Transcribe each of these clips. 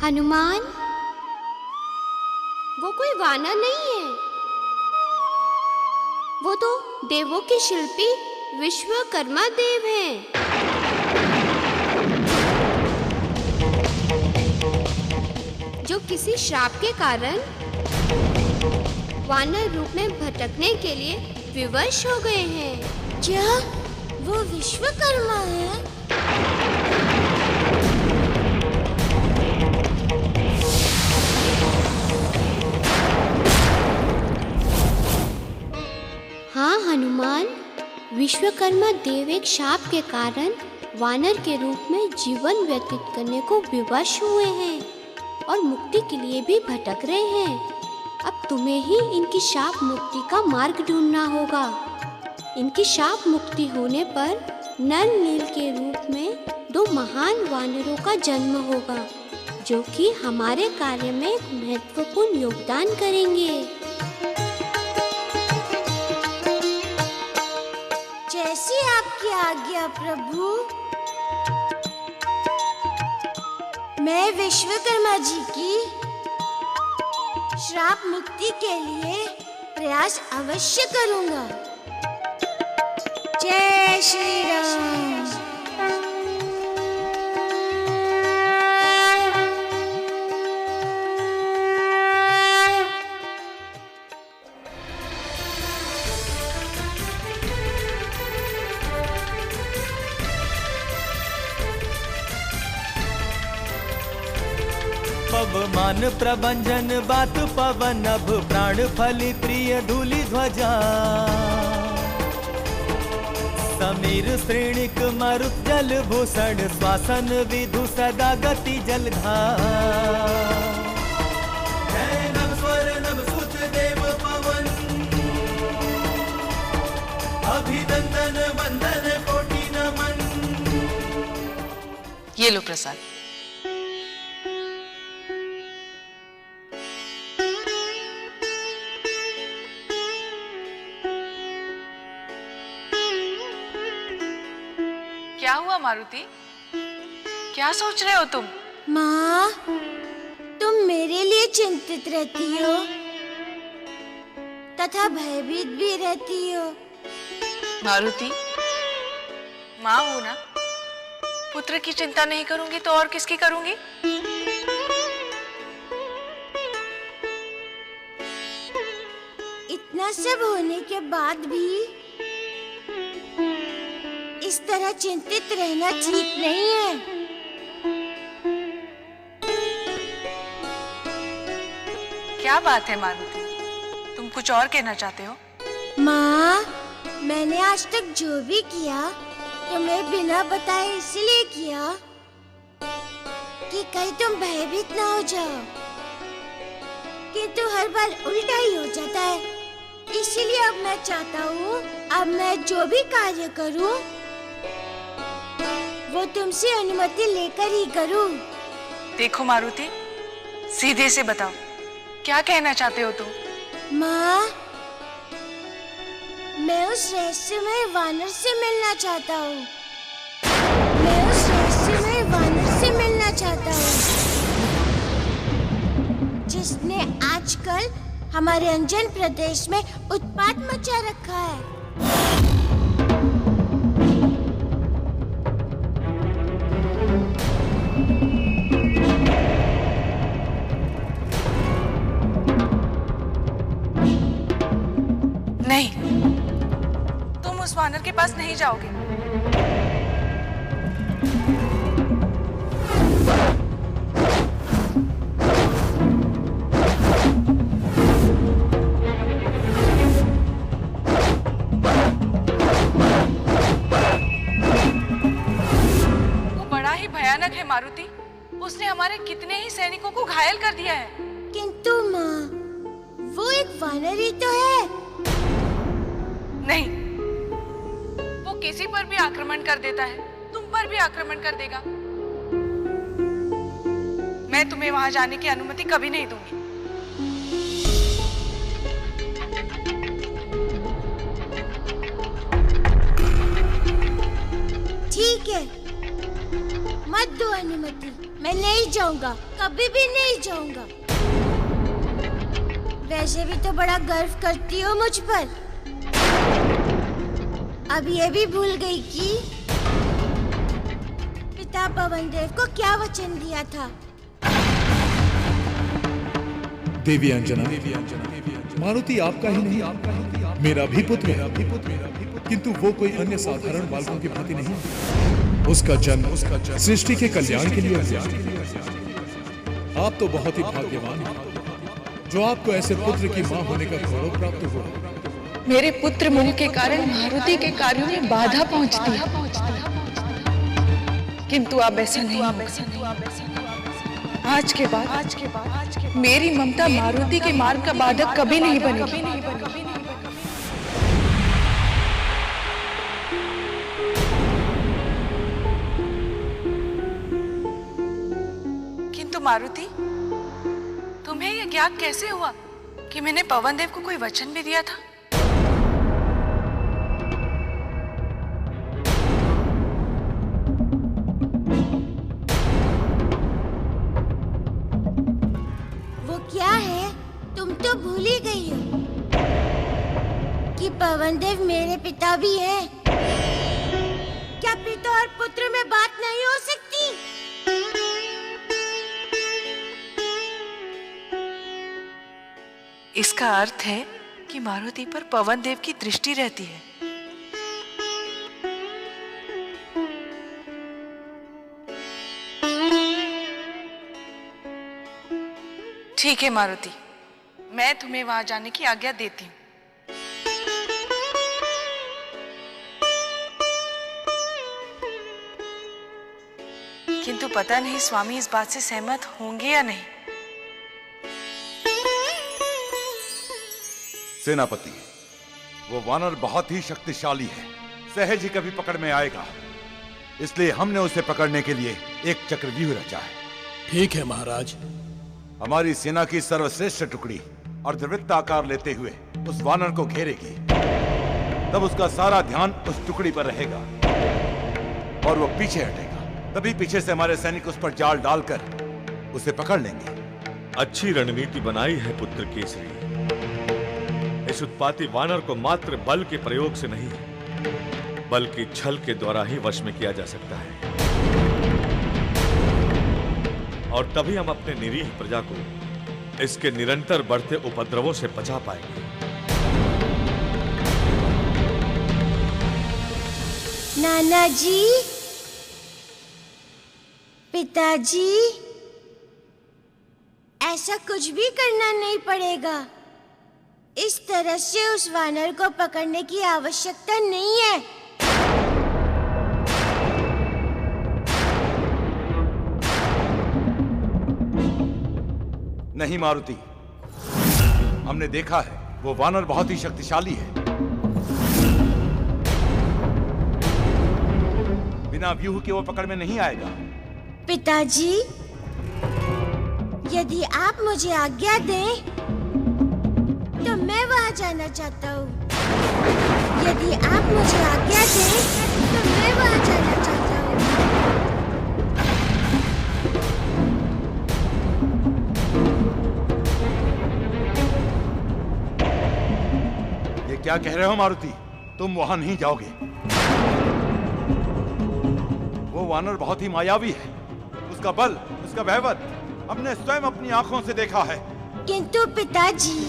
हनुमान, वो कोई वानर नहीं है, वो तो देवों के शिल्पी विश्वकर्मा देव हैं। जो किसी श्राप के कारण वानर रूप में भटकने के लिए विवश हो गए हैं। क्या वो विश्वकर्मा है? हाँ हनुमान, विश्वकर्मा देव एक शाप के कारण वानर के रूप में जीवन व्यतीत करने को विवश हुए हैं और मुक्ति के लिए भी भटक रहे हैं। अब तुम्हें ही इनकी शाप मुक्ति का मार्ग ढूंढना होगा। इनकी शाप मुक्ति होने पर नल नील के रूप में दो महान वानरों का जन्म होगा, जो कि हमारे कार्य में एक महत्वपूर्ण योगदान करेंगे। जैसी आपकी आज्ञा प्रभु। मैं विश्वकर्मा जी की श्राप मुक्ति के लिए प्रयास अवश्य करूंगा। जय श्री राम। पवमान प्रभंजन बात पवन अभ प्राण फली प्रिय धूलि ध्वजा समीर श्रेणिक मरुत जल भूषण श्वासन विधु सदा गति जलधार। जय नभ स्वर नभ सुत देव पवन अभिनंदन वंदन कोटि नमन। ये लो प्रसाद। क्या हुआ मारुति? क्या सोच रहे हो तुम? माँ, तुम मेरे लिए चिंतित रहती हो तथा भयभीत भी रहती हो। मारुति, माँ हो ना, पुत्र की चिंता नहीं करूंगी तो और किसकी करूंगी? इतना सब होने के बाद भी इस तरह चिंतित रहना ठीक नहीं है। क्या बात है मारुति, तुम कुछ और कहना चाहते हो? माँ, मैंने आज तक जो भी किया तुम्हें बिना बताए इसलिए किया कि कहीं तुम भयभीत ना हो जाओ, किंतु हर बार उल्टा ही हो जाता है। इसीलिए अब मैं चाहता हूँ अब मैं जो भी कार्य करूँ वो तुमसे अनुमति लेकर ही करूँ। देखो मारुति, सीधे से बताओ, क्या कहना चाहते हो तुम? माँ, मैं उस रहस्यमय वानर से मिलना चाहता हूँ। मैं उस रहस्यमय वानर से मिलना चाहता हूँ जिसने आजकल हमारे अंजन प्रदेश में उत्पात मचा रखा है। नहीं, तुम उस वानर के पास नहीं जाओगे। वो बड़ा ही भयानक है मारुति, उसने हमारे कितने ही सैनिकों को घायल कर दिया है। किंतु माँ, वो एक वानर ही तो है। नहीं, वो किसी पर भी आक्रमण कर देता है, तुम पर भी आक्रमण कर देगा। मैं तुम्हें वहां जाने की अनुमति कभी नहीं दूंगी। ठीक है, मत दो दो अनुमति, मैं नहीं जाऊंगा, कभी भी नहीं जाऊंगा। वैसे भी तो बड़ा गर्व करती हो मुझ पर। अब ये भी भूल गई कि पिता पवनदेव को क्या वचन दिया था। देवी अंजना, मारुति आपका ही नहीं, मेरा भी पुत्र है, किंतु वो कोई अन्य साधारण बालकों की भांति नहीं। उसका जन्म सृष्टि के कल्याण के लिए हुआ। आप तो बहुत ही भाग्यवान हैं जो आपको ऐसे पुत्र की मां होने का गौरव प्राप्त हुआ। मेरे पुत्र मोह के कारण मारुति के कार्यों में बाधा पहुंचती है, किंतु अब ऐसा नहीं होगा। आज के बाद मेरी ममता मारुति के मार्ग का बाधक कभी नहीं बनेगी। किंतु मारुति, तुम्हें यह ज्ञात कैसे हुआ कि मैंने पवनदेव को कोई वचन भी दिया था? क्या है? तुम तो भूल ही गई हो कि पवनदेव मेरे पिता भी हैं। क्या पिता और पुत्र में बात नहीं हो सकती? इसका अर्थ है कि मारुति पर पवनदेव की दृष्टि रहती है। ठीक है मारुति, मैं तुम्हें वहां जाने की आज्ञा देती हूँ। किंतु पता नहीं स्वामी इस बात से सहमत होंगे या नहीं। सेनापति, वो वानर बहुत ही शक्तिशाली है, सहज ही कभी पकड़ में आएगा, इसलिए हमने उसे पकड़ने के लिए एक चक्रव्यूह रचा है। ठीक है महाराज। हमारी सेना की सर्वश्रेष्ठ टुकड़ी अर्धवृत्त आकार लेते हुए उस वानर को घेरेगी। तब उसका सारा ध्यान उस टुकड़ी पर रहेगा और वो पीछे हटेगा। तभी पीछे से हमारे सैनिक उस पर जाल डालकर उसे पकड़ लेंगे। अच्छी रणनीति बनाई है पुत्र केसरी। इस उत्पाती वानर को मात्र बल के प्रयोग से नहीं, बल्कि छल के द्वारा ही वश में किया जा सकता है, और तभी हम अपने निरीह प्रजा को इसके निरंतर बढ़ते उपद्रवों से बचा पाएंगे। नाना जी, पिताजी, ऐसा कुछ भी करना नहीं पड़ेगा। इस तरह से उस वानर को पकड़ने की आवश्यकता नहीं है। नहीं मारुति, हमने देखा है वो वानर बहुत ही शक्तिशाली है। बिना व्यूह के वो पकड़ में नहीं आएगा। पिताजी, यदि आप मुझे आज्ञा दें तो मैं वहां जाना चाहता हूँ। यदि आप मुझे आज्ञा दें तो मैं वहां जाना चाहता हूँ। ये क्या कह रहे हो मारुति? तुम वहां नहीं जाओगे। वो वानर बहुत ही मायावी है। उसका बल, उसका वैभव हमने स्वयं अपनी आंखों से देखा है। किंतु पिताजी,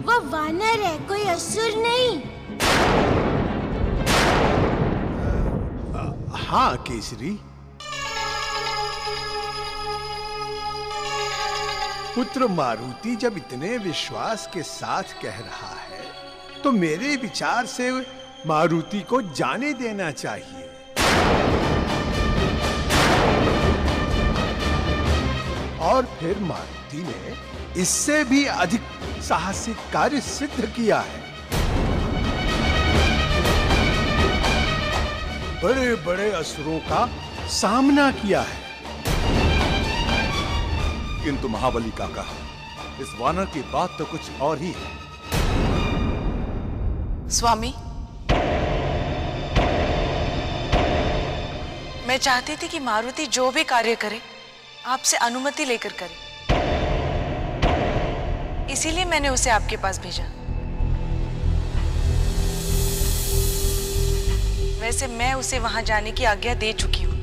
वो वानर है, कोई असुर नहीं। हाँ केसरी, पुत्र मारुति जब इतने विश्वास के साथ कह रहा है तो मेरे विचार से मारुति को जाने देना चाहिए। और फिर मारुति ने इससे भी अधिक साहसिक कार्य सिद्ध किया है। बड़े बड़े असुरों का सामना किया है। किंतु महाबली काका, इस वानर की बात तो कुछ और ही है। स्वामी, मैं चाहती थी कि मारुति जो भी कार्य करे आपसे अनुमति लेकर करे, इसीलिए मैंने उसे आपके पास भेजा। वैसे मैं उसे वहां जाने की आज्ञा दे चुकी हूँ।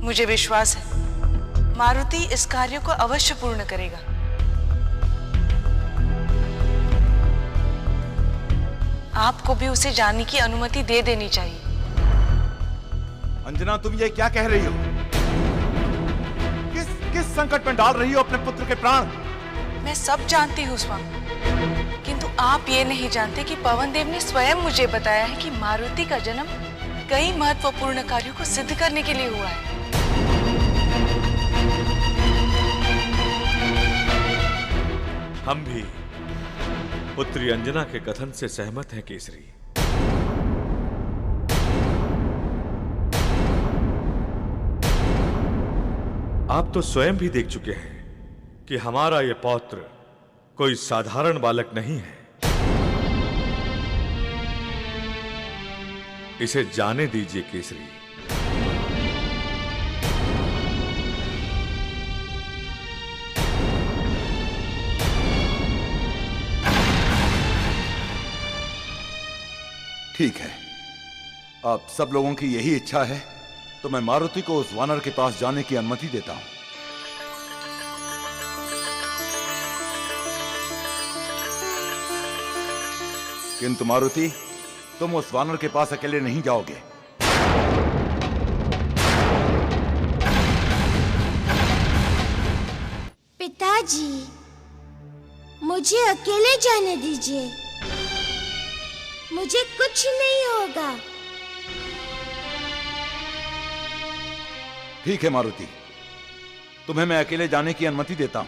मुझे विश्वास है मारुति इस कार्य को अवश्य पूर्ण करेगा। आपको भी उसे जाने की अनुमति दे देनी चाहिए। अंजना, तुम ये क्या कह रही हो? किस संकट में डाल रही हो अपने पुत्र के प्राण? मैं सब जानती हूँ स्वामी, किंतु आप ये नहीं जानते कि पवन देव ने स्वयं मुझे बताया है कि मारुति का जन्म कई महत्वपूर्ण कार्यों को सिद्ध करने के लिए हुआ है। हम भी पुत्री अंजना के कथन से सहमत हैं केसरी। आप तो स्वयं भी देख चुके हैं कि हमारा यह पौत्र कोई साधारण बालक नहीं है। इसे जाने दीजिए केसरी। ठीक है, आप सब लोगों की यही इच्छा है तो मैं मारुति को उस वानर के पास जाने की अनुमति देता हूं। किंतु मारुति, तुम उस वानर के पास अकेले नहीं जाओगे। पिताजी, मुझे अकेले जाने दीजिए। मुझे कुछ नहीं होगा। ठीक है मारुति, तुम्हें मैं अकेले जाने की अनुमति देता हूं।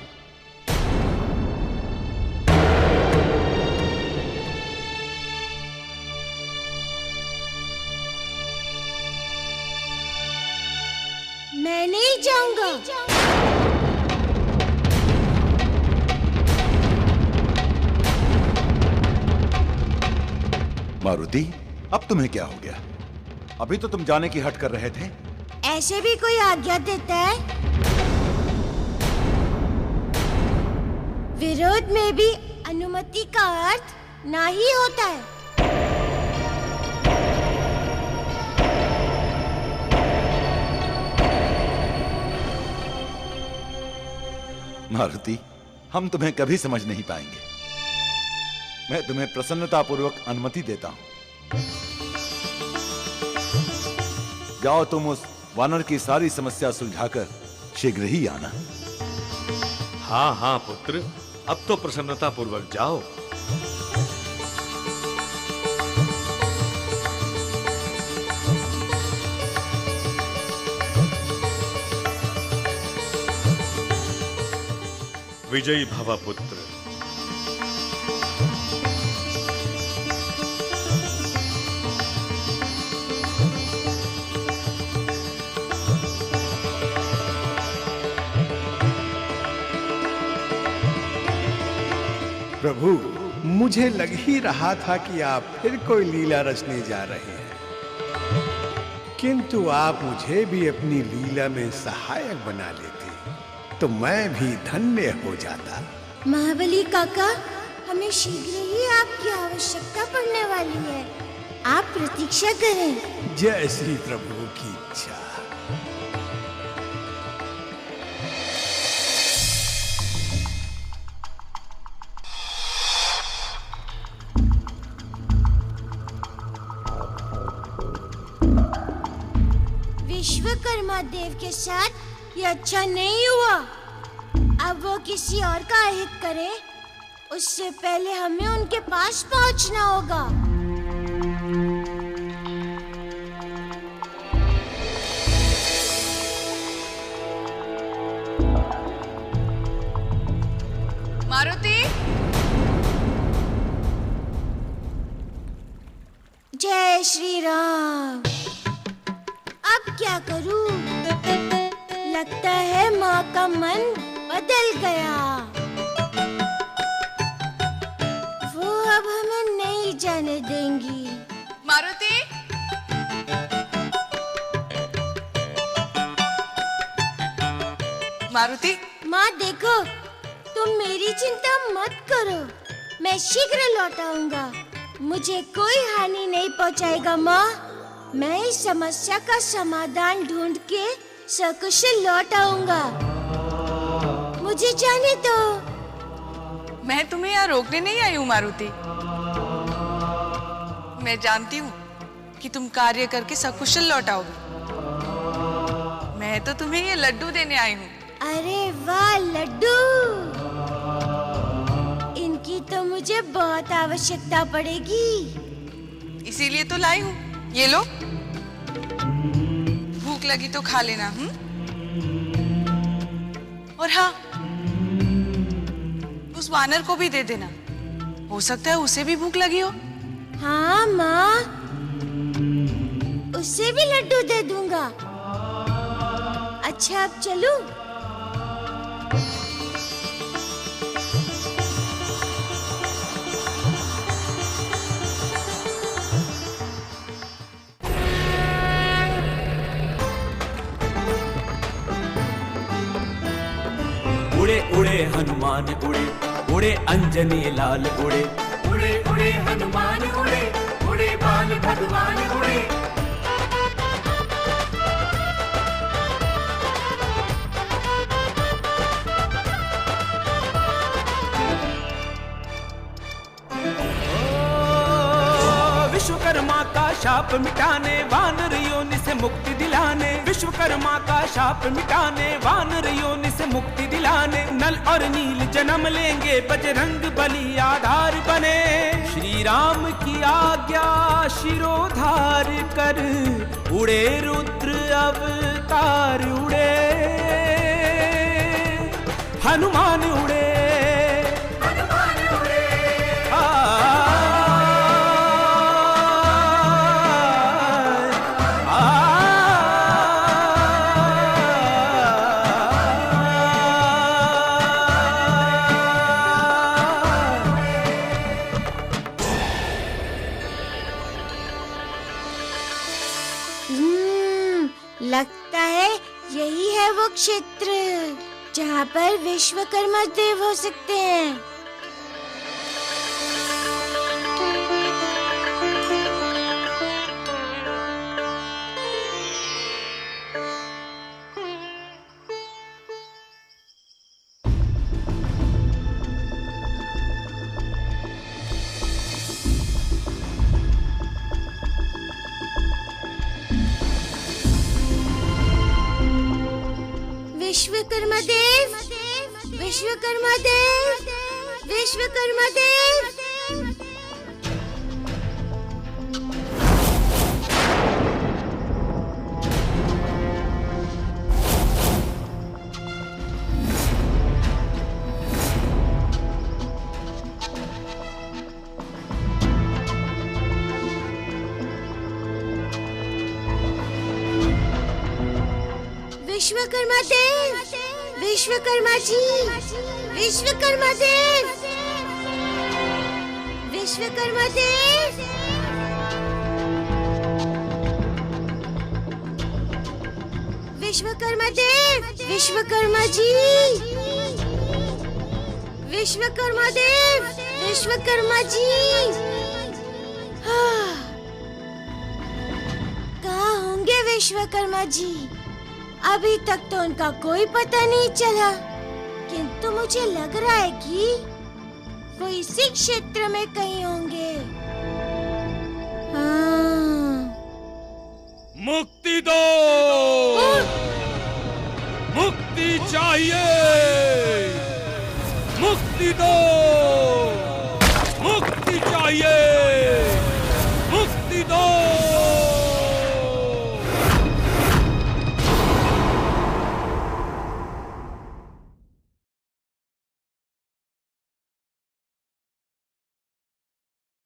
मैं नहीं जाऊंगा। मारुति, अब तुम्हें क्या हो गया? अभी तो तुम जाने की हट कर रहे थे। ऐसे भी कोई आज्ञा देता है? विरोध में भी अनुमति का अर्थ ना ही होता है। मारुति, हम तुम्हें कभी समझ नहीं पाएंगे। मैं तुम्हें प्रसन्नतापूर्वक अनुमति देता हूं। जाओ, तुम उस वानर की सारी समस्या सुलझाकर शीघ्र ही आना। हाँ हाँ पुत्र, अब तो प्रसन्नतापूर्वक जाओ। विजयी भव पुत्र। प्रभु, मुझे लग ही रहा था कि आप फिर कोई लीला रचने जा रहे हैं, किंतु आप मुझे भी अपनी लीला में सहायक बना लेते तो मैं भी धन्य हो जाता। महाबली काका, हमें शीघ्र ही आपकी आवश्यकता पड़ने वाली है। आप प्रतीक्षा करें। जय श्री प्रभु की इच्छा। विश्वकर्मा देव के साथ ये अच्छा नहीं हुआ। अब वो किसी और का अहित करे, उससे पहले हमें उनके पास पहुंचना होगा। मारुति, जय श्री राम। अब क्या करूं? लगता है माँ का मन बदल गया। मारुति, माँ देखो, तुम मेरी चिंता मत करो, मैं शीघ्र लौट आऊंगा। मुझे कोई हानि नहीं पहुंचाएगा माँ। मैं इस समस्या का समाधान ढूंढ के सकुशल लौट आऊंगा। मुझे जाने दो। मैं तुम्हें यहाँ रोकने नहीं आई हूँ मारुति। मैं जानती हूँ कि तुम कार्य करके सकुशल लौट आओगे। मैं तो तुम्हें ये लड्डू देने आई हूँ। अरे वाह लड्डू, इनकी तो मुझे बहुत आवश्यकता पड़ेगी। इसीलिए तो लाई हूँ। ये लो, भूख लगी तो खा लेना। और हाँ, उस वानर को भी दे देना, हो सकता है उसे भी भूख लगी हो। हाँ माँ, उसे भी लड्डू दे दूंगा। अच्छा अब चलूं? उड़े उड़े हनुमान उड़े, उड़े अंजनी लाल उड़े, उड़े उड़े हनुमान उड़े, उड़े बाल भगवान उड़े। विश्वकर्मा का शाप मिटाने, वानर योनि से मुक्ति दिलाने। विश्वकर्मा का शाप मिटाने, वानर योनि से मुक्ति दिलाने। नल और नील जन्म लेंगे, बजरंग बली आधार बने। श्री राम की आज्ञा शिरोधार कर, उड़े रुद्र अवतार उड़े, हनुमान उड़े। लगता है यही है वो क्षेत्र जहाँ पर विश्वकर्मा देव हो सकते हैं। विश्वकर्मा देव, विश्वकर्मा देव, विश्वकर्मा देव। विश्वकर्मा देव, विश्वकर्मा जी, विश्वकर्मा देव, विश्वकर्मा देव, विश्वकर्मा देव, विश्वकर्मा जी, विश्वकर्मा देव, विश्वकर्मा जी। कहाँ होंगे विश्वकर्मा जी? अभी तक तो उनका कोई पता नहीं चला, किंतु मुझे लग रहा है कि वो इसी क्षेत्र में कहीं होंगे। हाँ। मुक्ति दो, मुक्ति चाहिए, मुक्ति दो, मुक्ति चाहिए, मुक्ति दो।